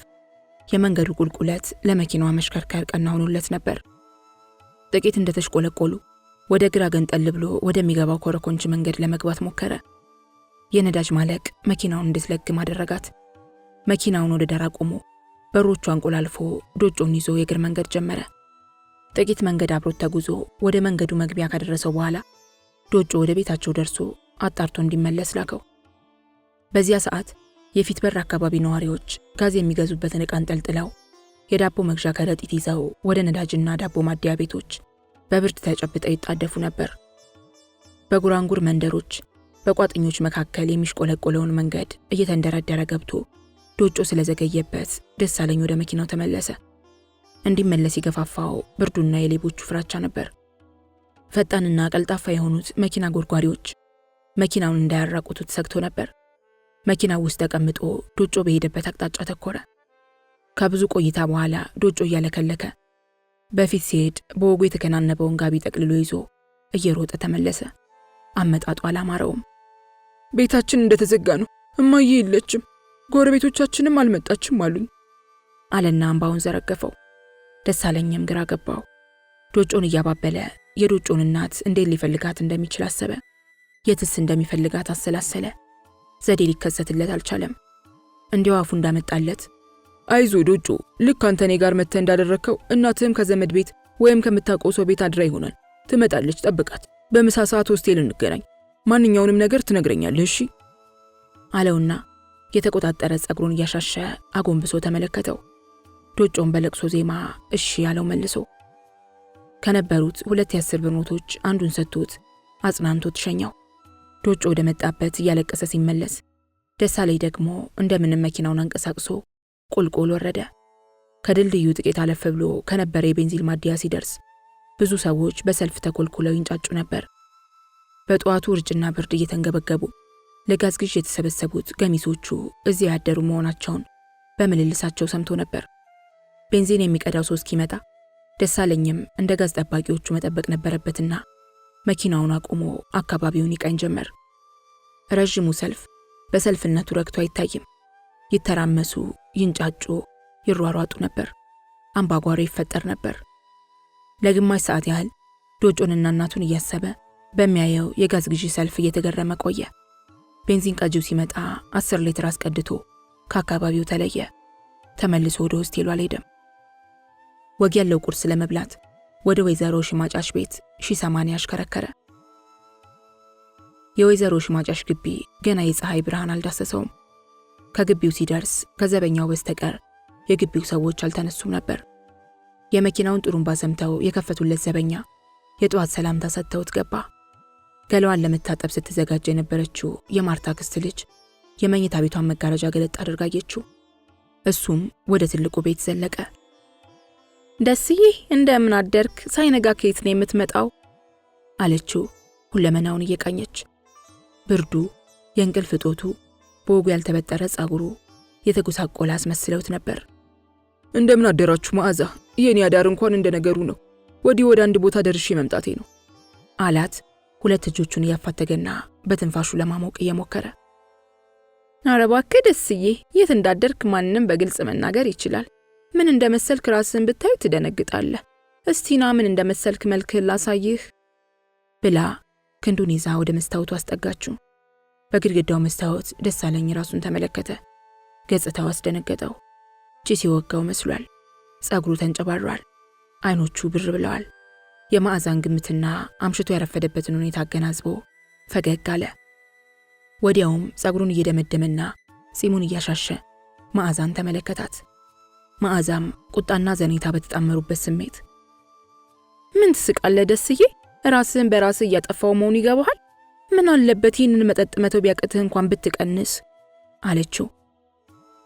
የመንገዱ ቁልቁለት ለመኪናዋ መሽከርከር ቀና ሆኖለት ነበር። ጥቂት እንደተሽቆለቆሉ ወደ ግራ ገንጠል ብሎ ወደሚገባው ኮረኮንች መንገድ ለመግባት ሞከረ። የነዳጅ ማለቅ መኪናውን እንድትለግም አደረጋት። መኪናውን ወደ ዳር አቆሞ በሮቹ አንቆላልፎ ዶጮን ይዞ የእግር መንገድ ጀመረ። ጥቂት መንገድ አብሮት ተጉዞ ወደ መንገዱ መግቢያ ካደረሰው በኋላ ዶጮ ወደ ቤታቸው ደርሶ አጣርቶ እንዲመለስ ላከው። በዚያ ሰዓት የፊት በር አካባቢ ነዋሪዎች ጋዝ የሚገዙበትን ዕቃ አንጠልጥለው የዳቦ መግዣ ከረጢት ይዘው ወደ ነዳጅና ዳቦ ማደያ ቤቶች በብርድ ተጨብጠው ይጣደፉ ነበር። በጉራንጉር መንደሮች በቋጥኞች መካከል የሚሽቆለቆለውን መንገድ እየተንደረደረ ገብቶ ዶጮ ስለዘገየበት ደሳለኝ ወደ መኪናው ተመለሰ። እንዲመለስ ይገፋፋው ብርዱና የሌቦቹ ፍራቻ ነበር። ፈጣንና ቀልጣፋ የሆኑት መኪና ጎርጓሪዎች መኪናውን እንዳያራቁቱት ሰግቶ ነበር። መኪናው ውስጥ ተቀምጦ ዶጮ በሄደበት አቅጣጫ ተኮረ። ከብዙ ቆይታ በኋላ ዶጮ እያለከለከ በፊት ሲሄድ በወጉ የተከናነበውን ጋቢ ጠቅልሎ ይዞ እየሮጠ ተመለሰ። አመጣጡ አላማረውም። ቤታችን እንደተዘጋ ነው፣ እማዬ የለችም፣ ጎረቤቶቻችንም አልመጣችም አሉኝ አለና አምባውን ዘረገፈው። ደሳለኝም ግራ ገባው። ዶጮን እያባበለ የዶጮን እናት እንዴት ሊፈልጋት እንደሚችል አሰበ። የትስ እንደሚፈልጋት አሰላሰለ። ዘዴ ሊከሰትለት አልቻለም። እንዲያው አፉ እንዳመጣለት አይዞ ዶጮ፣ ልክ አንተ እኔ ጋር መጥተህ እንዳደረከው እናትህም ከዘመድ ቤት ወይም ከምታውቀው ሰው ቤት አድራ ይሆናል። ትመጣለች፣ ጠብቃት። በምሳ ሰዓት ሆስቴል እንገናኝ። ማንኛውንም ነገር ትነግረኛለህ እሺ አለውና የተቆጣጠረ ጸጉሩን እያሻሸ አጎንብሶ ተመለከተው። ዶጮን በለቅሶ ዜማ እሺ ያለው መልሶ ከነበሩት 2 የ10 ብር ኖቶች አንዱን ሰጥቶት አጽናንቶት ሸኛው። ዶጮ ወደ መጣበት እያለቀሰ ሲመለስ ደሳለኝ ደግሞ እንደምንም መኪናውን አንቀሳቅሶ ቁልቁል ወረደ። ከድልድዩ ጥቂት አለፍ ብሎ ከነበረ የቤንዚን ማደያ ሲደርስ ብዙ ሰዎች በሰልፍ ተኮልኩለው ይንጫጩ ነበር። በጠዋቱ ውርጭና ብርድ እየተንገበገቡ ለጋዝ ግዥ የተሰበሰቡት ገሚሶቹ እዚያ ያደሩ መሆናቸውን በምልልሳቸው ሰምቶ ነበር። ቤንዚን የሚቀዳው ሰው እስኪመጣ ደሳለኝም እንደ ጋዝ ጠባቂዎቹ መጠበቅ ነበረበትና መኪናውን አቁሞ አካባቢውን ይቃኝ ጀመር። ረዥሙ ሰልፍ በሰልፍነቱ ረግቶ አይታይም። ይተራመሱ፣ ይንጫጩ፣ ይሯሯጡ ነበር። አምባጓሮ ይፈጠር ነበር። ለግማሽ ሰዓት ያህል ዶጮንና እናቱን እያሰበ በሚያየው የጋዝ ግዢ ሰልፍ እየተገረመ ቆየ። ቤንዚን ቀጂው ሲመጣ 10 ሊትር አስቀድቶ ከአካባቢው ተለየ። ተመልሶ ወደ ሆስቴሉ አልሄደም። ወግ ያለው ቁርስ ለመብላት ወደ ወይዘሮ ሽማጫሽ ቤት 1080 አሽከረከረ። የወይዘሮ ሽማጫሽ ግቢ ገና የፀሐይ ብርሃን አልዳሰሰውም። ከግቢው ሲደርስ ከዘበኛው በስተቀር የግቢው ሰዎች አልተነሱም ነበር። የመኪናውን ጥሩምባ ሰምተው የከፈቱለት ዘበኛ የጠዋት ሰላምታ ሰጥተውት ገባ። ገላዋን ለመታጠብ ስትዘጋጅ የነበረችው የማርታ ክስት ልጅ የመኝታ ቤቷን መጋረጃ ገለጥ አድርጋየችው። እሱም ወደ ትልቁ ቤት ዘለቀ። ደስዬ እንደምን አደርክ? ሳይነጋ ከየት ነው የምትመጣው? አለችው ሁለመናውን እየቃኘች። ብርዱ፣ የእንቅልፍ እጦቱ፣ በወጉ ያልተበጠረ ጸጉሩ የተጎሳቆለ አስመስለውት ነበር። እንደምን አደራችሁ መዓዛ፣ የኔ አዳር እንኳን እንደነገሩ ነው። ወዲህ ወደ አንድ ቦታ ደርሼ መምጣቴ ነው አላት። 2 እጆቹን እያፋተገና በትንፋሹ ለማሞቅ እየሞከረ። ኧረ እባክህ ደስዬ፣ የት እንዳደርክ ማንንም በግልጽ መናገር ይችላል። ምን እንደመሰልክ ራስን ብታዩ ትደነግጣለህ። እስቲና ምን እንደመሰልክ መልክህን ላሳይህ ብላ ክንዱን ይዛ ወደ መስታወቱ አስጠጋችው። በግድግዳው መስታወት ደሳለኝ ራሱን ተመለከተ። ገጽታው አስደነገጠው። ጭስ ሲወጋው መስሏል። ጸጉሩ ተንጨባሯል። አይኖቹ ብር ብለዋል። የማዕዛን ግምትና አምሽቶ ያረፈደበትን ሁኔታ አገናዝቦ ፈገግ አለ። ወዲያውም ጸጉሩን እየደመደመና ጺሙን እያሻሸ ማዕዛን ተመለከታት። ማዕዛም ቁጣና ዘኔታ በተጣመሩበት ስሜት ምን ትስቃለህ ደስዬ? ራስህን በራስህ እያጠፋው መሆኑ ይገባሃል? ምን አለበት ይህንን መጠጥ መተው ቢያቅትህ እንኳን ብትቀንስ አለችው።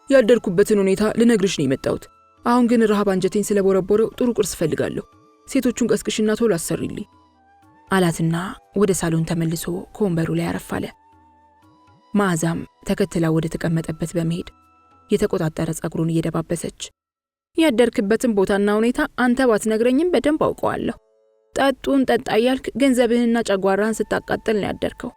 ያደርኩበትን ሁኔታ ልነግርሽ ነው የመጣሁት። አሁን ግን ረሃብ አንጀቴን ስለቦረቦረው ጥሩ ቁርስ ፈልጋለሁ። ሴቶቹን ቀስቅሽና ቶሎ አሰሪልኝ አላትና ወደ ሳሎን ተመልሶ ከወንበሩ ላይ አረፋለ። መዓዛም ተከትላ ወደ ተቀመጠበት በመሄድ የተቆጣጠረ ጸጉሩን እየደባበሰች ያደርክበትን ቦታና ሁኔታ አንተ ባትነግረኝም በደንብ አውቀዋለሁ። ጠጡን ጠጣ እያልክ ገንዘብህንና ጨጓራህን ስታቃጥል ነው ያደርከው።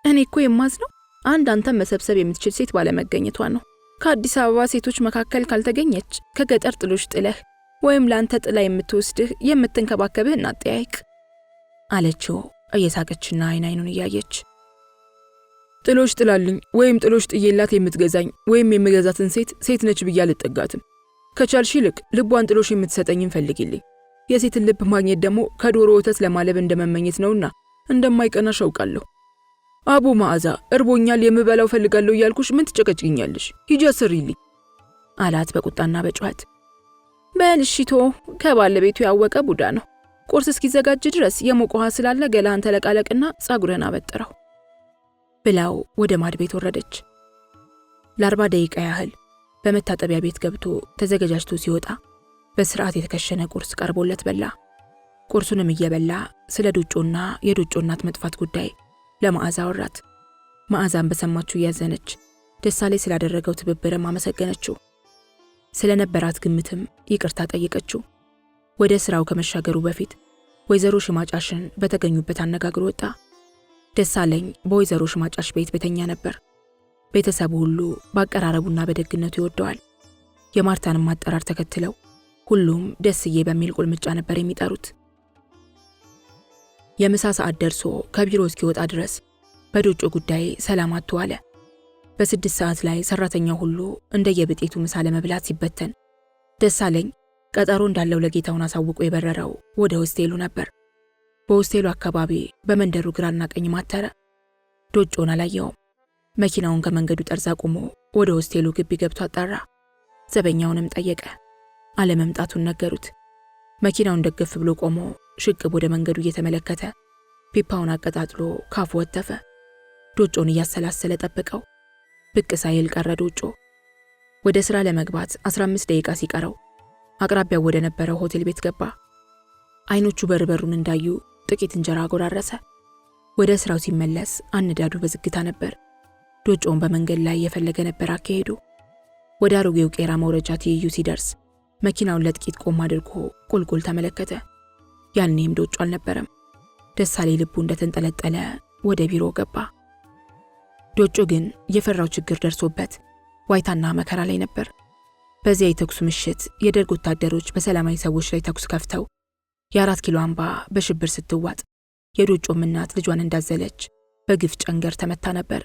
እኔ እኮ የማዝነው አንድ አንተን መሰብሰብ የምትችል ሴት ባለመገኘቷ ነው። ከአዲስ አበባ ሴቶች መካከል ካልተገኘች ከገጠር ጥሎሽ ጥለህ ወይም ለአንተ ጥላ የምትወስድህ የምትንከባከብህ እናጠያይቅ አለችው እየሳቀችና አይኑን እያየች። ጥሎሽ ጥላልኝ ወይም ጥሎሽ ጥዬላት የምትገዛኝ ወይም የምገዛትን ሴት ነች ብዬ አልጠጋትም። ከቻልሽ ይልቅ ልቧን ጥሎሽ የምትሰጠኝን ፈልጊልኝ። የሴትን ልብ ማግኘት ደግሞ ከዶሮ ወተት ለማለብ እንደመመኘት ነውና እንደማይቀናሽ አውቃለሁ። አቦ መዓዛ እርቦኛል፣ የምበላው ፈልጋለሁ እያልኩሽ ምን ትጨቀጭኛለሽ? ሂጂ አሰሪልኝ አላት በቁጣና በጩኸት። በልሽቶ ከባለቤቱ ያወቀ ቡዳ ነው። ቁርስ እስኪዘጋጅ ድረስ የሞቀ ውሃ ስላለ ገላህን ተለቃለቅና ጸጉርህን አበጥረው ብላው ወደ ማድ ቤት ወረደች። ለ40 ደቂቃ ያህል በመታጠቢያ ቤት ገብቶ ተዘጋጅቶ ሲወጣ በስርዓት የተከሸነ ቁርስ ቀርቦለት በላ። ቁርሱንም እየበላ ስለ ዶጮና የዶጮ እናት መጥፋት ጉዳይ ለመዓዛ አወራት። መዓዛን በሰማችው ያዘነች፣ ደሳለኝ ስላደረገው ትብብርም አመሰገነችው። ስለነበራት ግምትም ይቅርታ ጠየቀችው። ወደ ስራው ከመሻገሩ በፊት ወይዘሮ ሽማጫሽን በተገኙበት አነጋግሮ ወጣ። ደሳለኝ በወይዘሮ ሽማጫሽ ቤት ቤተኛ ነበር። ቤተሰቡ ሁሉ በአቀራረቡና በደግነቱ ይወደዋል። የማርታንም አጠራር ተከትለው ሁሉም ደስዬ በሚል ቁልምጫ ነበር የሚጠሩት። የምሳ ሰዓት ደርሶ ከቢሮ እስኪወጣ ድረስ በዶጮ ጉዳይ ሰላም አጥቶ አለ። በ6 ሰዓት ላይ ሰራተኛው ሁሉ እንደየብጤቱ ምሳ ለመብላት ሲበተን ደሳለኝ ቀጠሮ እንዳለው ለጌታውን አሳውቆ የበረረው ወደ ሆስቴሉ ነበር። በሆስቴሉ አካባቢ በመንደሩ ግራና ቀኝ ማተረ። ዶጮን አላየውም። መኪናውን ከመንገዱ ጠርዝ አቁሞ ወደ ሆስቴሉ ግቢ ገብቶ አጣራ። ዘበኛውንም ጠየቀ። አለመምጣቱን ነገሩት። መኪናውን ደግፍ ብሎ ቆሞ ሽቅብ ወደ መንገዱ እየተመለከተ ፒፓውን አቀጣጥሎ ካፉ ወተፈ። ዶጮን እያሰላሰለ ጠበቀው። ብቅ ሳይል ቀረ ዶጮ። ወደ ስራ ለመግባት 15 ደቂቃ ሲቀረው አቅራቢያው ወደ ነበረው ሆቴል ቤት ገባ። አይኖቹ በርበሩን እንዳዩ ጥቂት እንጀራ አጎራረሰ። ወደ ስራው ሲመለስ አነዳዱ በዝግታ ነበር። ዶጮን በመንገድ ላይ የፈለገ ነበር አካሄዱ። ወደ አሮጌው ቄራ መውረጃ ትይዩ ሲደርስ መኪናውን ለጥቂት ቆም አድርጎ ቁልቁል ተመለከተ። ያኔም ዶጮ አልነበረም። ደሳለኝ ልቡ እንደተንጠለጠለ ወደ ቢሮ ገባ። ዶጮ ግን የፈራው ችግር ደርሶበት ዋይታና መከራ ላይ ነበር። በዚያ የተኩስ ምሽት የደርግ ወታደሮች በሰላማዊ ሰዎች ላይ ተኩስ ከፍተው የ4 ኪሎ አምባ በሽብር ስትዋጥ የዶጮም እናት ልጇን እንዳዘለች በግፍ ጨንገር ተመታ ነበር።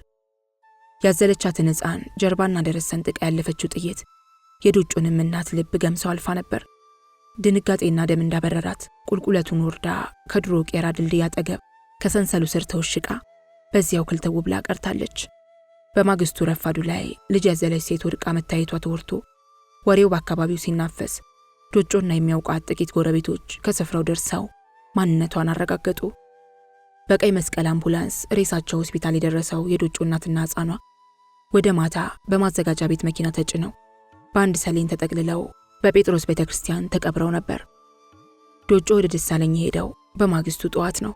ያዘለቻትን ሕፃን ጀርባና ደረት ሰንጥቃ ያለፈችው ጥይት የዶጮንም እናት ልብ ገምሰው አልፋ ነበር። ድንጋጤና ደም እንዳበረራት ቁልቁለቱን ወርዳ ከድሮ ቄራ ድልድይ አጠገብ ከሰንሰሉ ስር ተወሽቃ በዚያው ክልተው ብላ ቀርታለች። በማግስቱ ረፋዱ ላይ ልጅ ያዘለች ሴት ወድቃ መታየቷ ተወርቶ ወሬው በአካባቢው ሲናፈስ ዶጮና የሚያውቃት ጥቂት ጎረቤቶች ከስፍራው ደርሰው ማንነቷን አረጋገጡ። በቀይ መስቀል አምቡላንስ ሬሳቸው ሆስፒታል የደረሰው የዶጮ እናትና ሕፃኗ ወደ ማታ በማዘጋጃ ቤት መኪና ተጭነው በአንድ ሰሌን ተጠቅልለው በጴጥሮስ ቤተክርስቲያን ተቀብረው ነበር። ዶጮ ወደ ደሳለኝ ሄደው በማግስቱ ጠዋት ነው።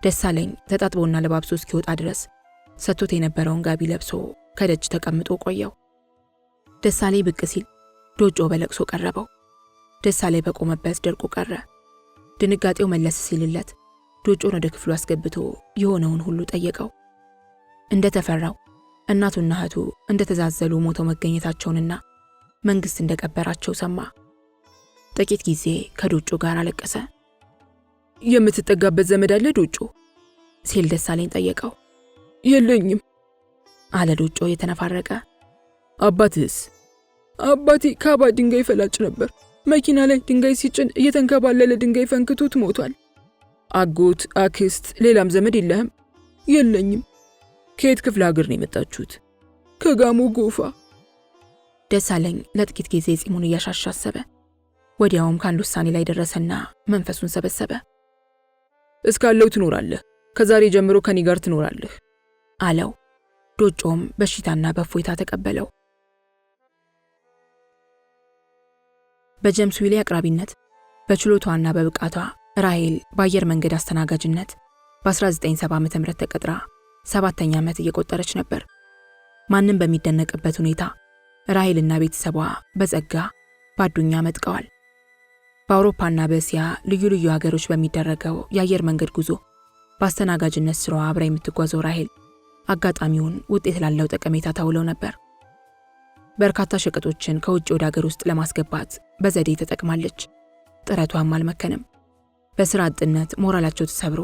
ደሳለኝ ተጣጥቦና ለባብሶ እስኪወጣ ድረስ ሰጥቶት የነበረውን ጋቢ ለብሶ ከደጅ ተቀምጦ ቆየው። ደሳለኝ ብቅ ሲል ዶጮ በለቅሶ ቀረበው። ደሳለኝ በቆመበት ደርቆ ቀረ። ድንጋጤው መለስ ሲልለት ዶጮን ወደ ክፍሉ አስገብቶ የሆነውን ሁሉ ጠየቀው። እንደተፈራው እናቱና እህቱ እንደተዛዘሉ ሞተው መገኘታቸውንና መንግስት እንደቀበራቸው ሰማ። ጥቂት ጊዜ ከዶጮ ጋር አለቀሰ። የምትጠጋበት ዘመድ አለ ዶጮ ሲል ደሳለኝ ጠየቀው። የለኝም አለ ዶጮ የተነፋረቀ። አባትስ? አባቴ ካባ ድንጋይ ፈላጭ ነበር። መኪና ላይ ድንጋይ ሲጭን እየተንከባለለ ድንጋይ ፈንክቶት ሞቷል። አጎት፣ አክስት፣ ሌላም ዘመድ የለህም? የለኝም። ከየት ክፍለ ሀገር ነው የመጣችሁት? ከጋሞ ጎፋ። ደሳለኝ ለጥቂት ጊዜ ጺሙን እያሻሻ አሰበ። ወዲያውም ከአንድ ውሳኔ ላይ ደረሰና መንፈሱን ሰበሰበ። እስካለው ትኖራለህ፣ ከዛሬ ጀምሮ ከኔ ጋር ትኖራለህ አለው። ዶጮም በሽታና በፎይታ ተቀበለው። በጀምስ ዊሊ አቅራቢነት በችሎቷና በብቃቷ ራሄል በአየር መንገድ አስተናጋጅነት በ1970 ዓ.ም ተቀጥራ 7ኛ ዓመት እየቆጠረች ነበር። ማንም በሚደነቅበት ሁኔታ ራሄልና ቤተሰቧ በጸጋ በአዱኛ መጥቀዋል። በአውሮፓና በእስያ ልዩ ልዩ ሀገሮች በሚደረገው የአየር መንገድ ጉዞ በአስተናጋጅነት ስራዋ አብራ የምትጓዘው ራሄል አጋጣሚውን ውጤት ላለው ጠቀሜታ ታውለው ነበር። በርካታ ሸቀጦችን ከውጭ ወደ ሀገር ውስጥ ለማስገባት በዘዴ ተጠቅማለች። ጥረቷም አልመከነም። በስራ አጥነት ሞራላቸው ተሰብሮ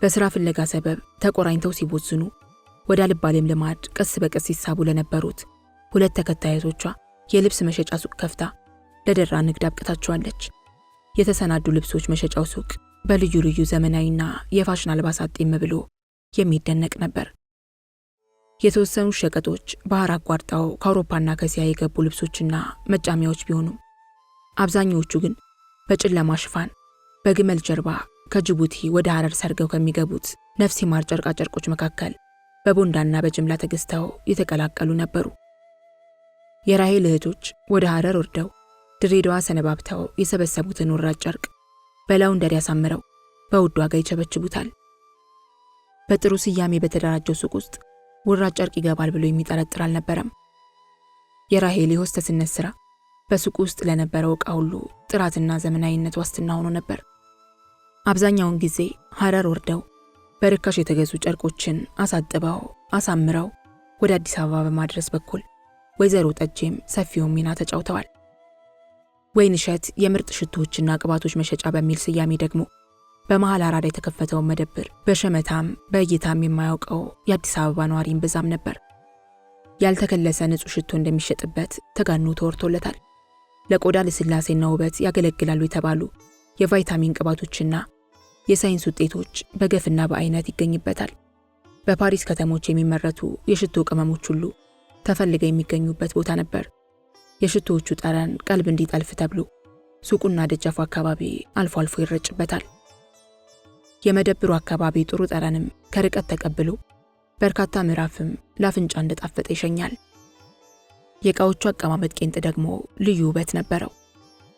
በስራ ፍለጋ ሰበብ ተቆራኝተው ሲቦዝኑ ወደ አልባሌም ልማድ ቀስ በቀስ ሲሳቡ ለነበሩት 2 ተከታዮቿ የልብስ መሸጫ ሱቅ ከፍታ ለደራ ንግድ አብቅታቸዋለች። የተሰናዱ ልብሶች መሸጫው ሱቅ በልዩ ልዩ ዘመናዊና የፋሽን አልባሳት ጤም ብሎ የሚደነቅ ነበር። የተወሰኑ ሸቀጦች ባህር አቋርጠው ከአውሮፓና ከእስያ የገቡ ልብሶችና መጫሚያዎች ቢሆኑም አብዛኞቹ ግን በጨለማ ሽፋን በግመል ጀርባ ከጅቡቲ ወደ ሐረር ሰርገው ከሚገቡት ነፍስ ይማር ጨርቃ ጨርቆች መካከል በቦንዳና በጅምላ ተገዝተው የተቀላቀሉ ነበሩ። የራሄል እህቶች ወደ ሐረር ወርደው ድሬዳዋ ሰነባብተው የሰበሰቡትን ወራጭ ጨርቅ በላውንደሪ ያሳምረው በውድ ዋጋ ይቸበችቡታል። በጥሩ ስያሜ በተደራጀው ሱቅ ውስጥ ወራጭ ጨርቅ ይገባል ብሎ የሚጠረጥር አልነበረም። የራሄል የሆስተስነት ስራ በሱቅ ውስጥ ለነበረው ዕቃ ሁሉ ጥራትና ዘመናዊነት ዋስትና ሆኖ ነበር። አብዛኛውን ጊዜ ሐረር ወርደው በርካሽ የተገዙ ጨርቆችን አሳጥበው አሳምረው ወደ አዲስ አበባ በማድረስ በኩል ወይዘሮ ጠጄም ሰፊውን ሚና ተጫውተዋል። ወይንሸት የምርጥ ሽቶዎችና ቅባቶች መሸጫ በሚል ስያሜ ደግሞ በመሃል አራዳ የተከፈተውን መደብር በሸመታም በእይታም የማያውቀው የአዲስ አበባ ነዋሪም ብዛም ነበር። ያልተከለሰ ንጹህ ሽቶ እንደሚሸጥበት ተጋኖ ተወርቶለታል። ለቆዳ ልስላሴና ውበት ያገለግላሉ የተባሉ የቫይታሚን ቅባቶችና የሳይንስ ውጤቶች በገፍና በአይነት ይገኝበታል። በፓሪስ ከተሞች የሚመረቱ የሽቶ ቅመሞች ሁሉ ተፈልገው የሚገኙበት ቦታ ነበር። የሽቶዎቹ ጠረን ቀልብ እንዲጠልፍ ተብሎ ሱቁና ደጃፉ አካባቢ አልፎ አልፎ ይረጭበታል። የመደብሩ አካባቢ ጥሩ ጠረንም ከርቀት ተቀብሎ በርካታ ምዕራፍም ለአፍንጫ እንደጣፈጠ ይሸኛል። የዕቃዎቹ አቀማመጥ ቄንጥ ደግሞ ልዩ ውበት ነበረው።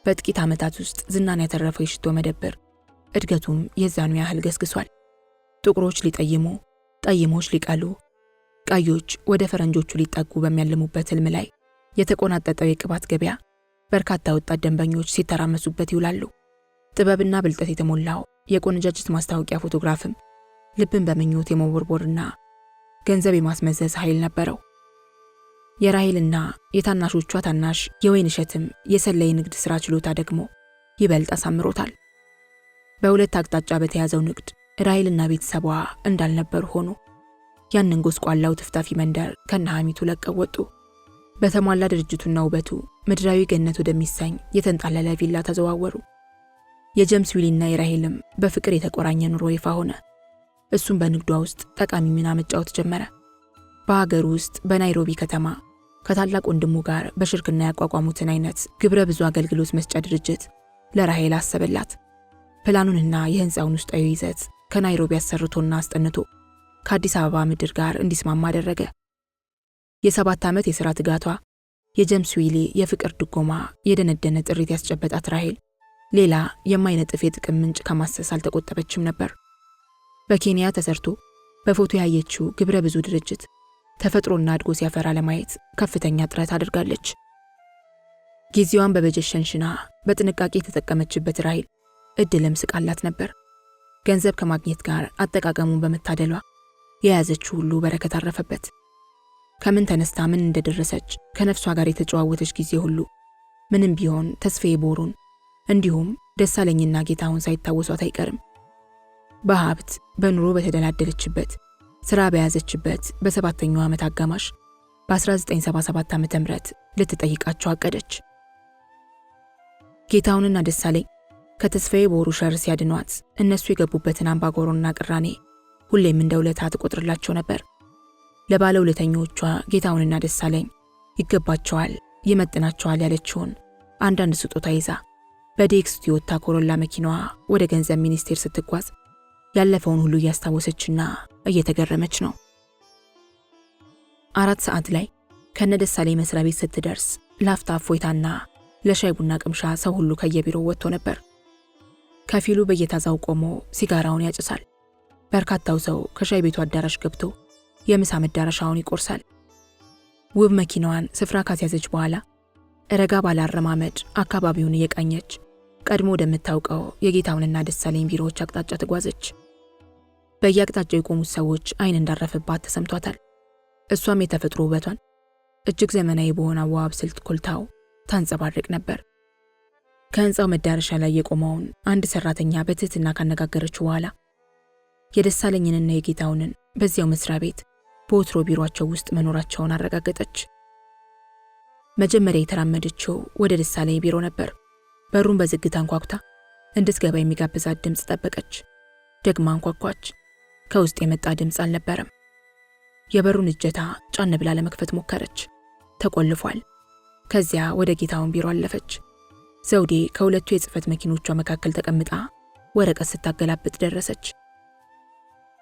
በጥቂት ዓመታት ውስጥ ዝናን ያተረፈው የሽቶ መደብር እድገቱም የዛኑ ያህል ገስግሷል። ጥቁሮች ሊጠይሙ፣ ጠይሞች ሊቀሉ፣ ቀዮች ወደ ፈረንጆቹ ሊጠጉ በሚያልሙበት ህልም ላይ የተቆናጠጠው የቅባት ገበያ በርካታ ወጣት ደንበኞች ሲተራመሱበት ይውላሉ። ጥበብና ብልጠት የተሞላው የቆነጃጅት ማስታወቂያ ፎቶግራፍም ልብን በምኞት የመወርወርና ገንዘብ የማስመዘዝ ኃይል ነበረው። የራሄልና የታናሾቿ ታናሽ የወይንሸትም የሰላይ ንግድ ሥራ ችሎታ ደግሞ ይበልጥ አሳምሮታል። በሁለት አቅጣጫ በተያዘው ንግድ ራሄልና ቤተሰቧ እንዳልነበሩ ሆኖ ያንን ጎስቋላው ትፍታፊ መንደር ከነሐሚቱ ለቀው ወጡ። በተሟላ ድርጅቱና ውበቱ ምድራዊ ገነት ወደሚሰኝ የተንጣለለ ቪላ ተዘዋወሩ። የጀምስ ዊሊና የራሄልም በፍቅር የተቆራኘ ኑሮ ይፋ ሆነ። እሱም በንግዷ ውስጥ ጠቃሚ ሚና መጫወት ጀመረ። በሀገሩ ውስጥ በናይሮቢ ከተማ ከታላቅ ወንድሙ ጋር በሽርክና ያቋቋሙትን አይነት ግብረ ብዙ አገልግሎት መስጫ ድርጅት ለራሄል አሰበላት። ፕላኑንና የህንፃውን ውስጣዊ ይዘት ከናይሮቢ አሰርቶና አስጠንቶ ከአዲስ አበባ ምድር ጋር እንዲስማማ አደረገ። የ7 ዓመት የሥራ ትጋቷ የጀምስ ዊሊ የፍቅር ድጎማ የደነደነ ጥሪት ያስጨበጣት ራሄል ሌላ የማይነጥፍ የጥቅም ምንጭ ከማሰስ አልተቆጠበችም ነበር። በኬንያ ተሰርቶ በፎቶ ያየችው ግብረ ብዙ ድርጅት ተፈጥሮና አድጎ ሲያፈራ ለማየት ከፍተኛ ጥረት አድርጋለች። ጊዜዋን በበጀት ሸንሽና በጥንቃቄ የተጠቀመችበት ራሄል እድልም ስቃላት ነበር። ገንዘብ ከማግኘት ጋር አጠቃቀሙን በመታደሏ የያዘችው ሁሉ በረከት አረፈበት። ከምን ተነስታ ምን እንደደረሰች ከነፍሷ ጋር የተጨዋወተች ጊዜ ሁሉ ምንም ቢሆን ተስፋዬ ቦሩን እንዲሁም ደሳለኝና ጌታውን ሳይታወሷት አይቀርም። በሀብት በኑሮ በተደላደለችበት ስራ በያዘችበት በ7ኛው ዓመት አጋማሽ በ1977 ዓ.ም ልትጠይቃቸው አቀደች። ጌታውንና ደሳለኝ ከተስፋዬ ቦሩ ሸር ሲያድኗት እነሱ የገቡበትን አምባጓሮና ቅራኔ ሁሌም እንደ ውለታ ትቆጥርላቸው ነበር። ለባለ ውለተኞቿ ጌታውንና ደሳለኝ ይገባቸዋል፣ ይመጥናቸዋል ያለችውን አንዳንድ ስጦታ ይዛ በዴክስ ቶዮታ ኮሮላ መኪናዋ ወደ ገንዘብ ሚኒስቴር ስትጓዝ ያለፈውን ሁሉ እያስታወሰችና እየተገረመች ነው። 4 ሰዓት ላይ ከነደሳለኝ መስሪያ ቤት ስትደርስ ላፍታ እፎይታና ለሻይ ቡና ቅምሻ ሰው ሁሉ ከየቢሮው ወጥቶ ነበር። ከፊሉ በየታዛው ቆሞ ሲጋራውን ያጭሳል። በርካታው ሰው ከሻይ ቤቱ አዳራሽ ገብቶ የምሳ መዳረሻውን ይቆርሳል። ውብ መኪናዋን ስፍራ ካስያዘች በኋላ ረጋ ባለ አረማመድ አካባቢውን እየቃኘች ቀድሞ ወደምታውቀው የጌታውንና ደሳለኝ ቢሮዎች አቅጣጫ ተጓዘች። በየአቅጣጫው የቆሙት ሰዎች አይን እንዳረፈባት ተሰምቷታል። እሷም የተፈጥሮ ውበቷን እጅግ ዘመናዊ በሆነ አዋብ ስልት ኮልታው ታንጸባርቅ ነበር። ከህንፃው መዳረሻ ላይ የቆመውን አንድ ሰራተኛ በትህትና ካነጋገረችው በኋላ የደሳለኝንና የጌታውንን በዚያው መስሪያ ቤት በወትሮ ቢሮአቸው ውስጥ መኖራቸውን አረጋገጠች። መጀመሪያ የተራመደችው ወደ ደሳለኝ ቢሮ ነበር። በሩን በዝግታ አንኳኩታ እንድትገባ የሚጋብዛት ድምፅ ጠበቀች። ደግማ አንኳኳች። ከውስጥ የመጣ ድምፅ አልነበረም። የበሩን እጀታ ጫን ብላ ለመክፈት ሞከረች። ተቆልፏል። ከዚያ ወደ ጌታውን ቢሮ አለፈች። ዘውዴ ከሁለቱ የጽህፈት መኪኖቿ መካከል ተቀምጣ ወረቀት ስታገላብጥ ደረሰች።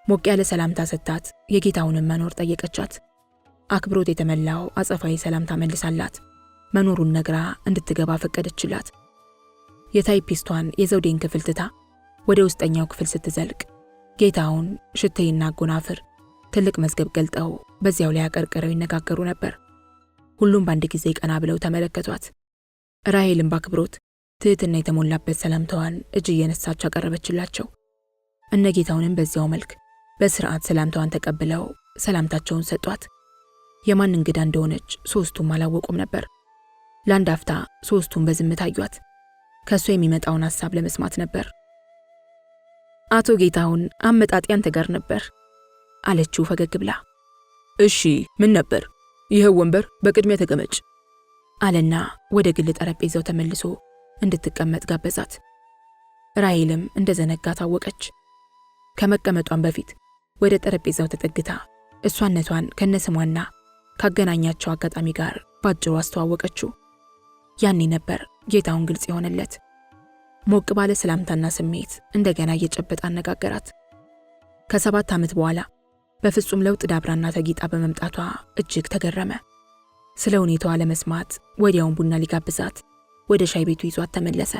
ሞቅ ያለ ሰላምታ ሰጥታት የጌታውንን መኖር ጠየቀቻት። አክብሮት የተመላው አጸፋዊ ሰላምታ መልሳላት መኖሩን ነግራ እንድትገባ ፈቀደችላት። የታይፒስቷን የዘውዴን ክፍል ትታ ወደ ውስጠኛው ክፍል ስትዘልቅ ጌታውን ሽቴይና አጎናፍር ትልቅ መዝገብ ገልጠው በዚያው ላይ አቀርቅረው ይነጋገሩ ነበር። ሁሉም በአንድ ጊዜ ቀና ብለው ተመለከቷት። ራሔልም በአክብሮት ትህትና የተሞላበት ሰላምታዋን እጅ እየነሳች አቀረበችላቸው። እነ ጌታውንም በዚያው መልክ በስርዓት ሰላምታዋን ተቀብለው ሰላምታቸውን ሰጧት። የማን እንግዳ እንደሆነች ሶስቱም አላወቁም ነበር። ለአንድ አፍታ ሶስቱም በዝምታ አዩአት። ከእሷ የሚመጣውን ሐሳብ ለመስማት ነበር። አቶ ጌታውን አመጣጤ አንተ ጋር ነበር አለችው ፈገግ ብላ። እሺ ምን ነበር? ይሄው ወንበር በቅድሚያ ተቀመጭ አለና ወደ ግል ጠረጴዛው ተመልሶ እንድትቀመጥ ጋበዛት። ራሔልም እንደዘነጋ ታወቀች። ከመቀመጧን በፊት ወደ ጠረጴዛው ተጠግታ እሷነቷን ከነስሟና ካገናኛቸው አጋጣሚ ጋር ባጭሩ አስተዋወቀችው። ያኔ ነበር ጌታውን ግልጽ የሆነለት። ሞቅ ባለ ሰላምታና ስሜት እንደገና እየጨበጠ አነጋገራት። ከ7 ዓመት በኋላ በፍጹም ለውጥ ዳብራና ተጊጣ በመምጣቷ እጅግ ተገረመ። ስለ ሁኔታዋ ለመስማት ወዲያውን ቡና ሊጋብዛት ወደ ሻይ ቤቱ ይዟት ተመለሰ።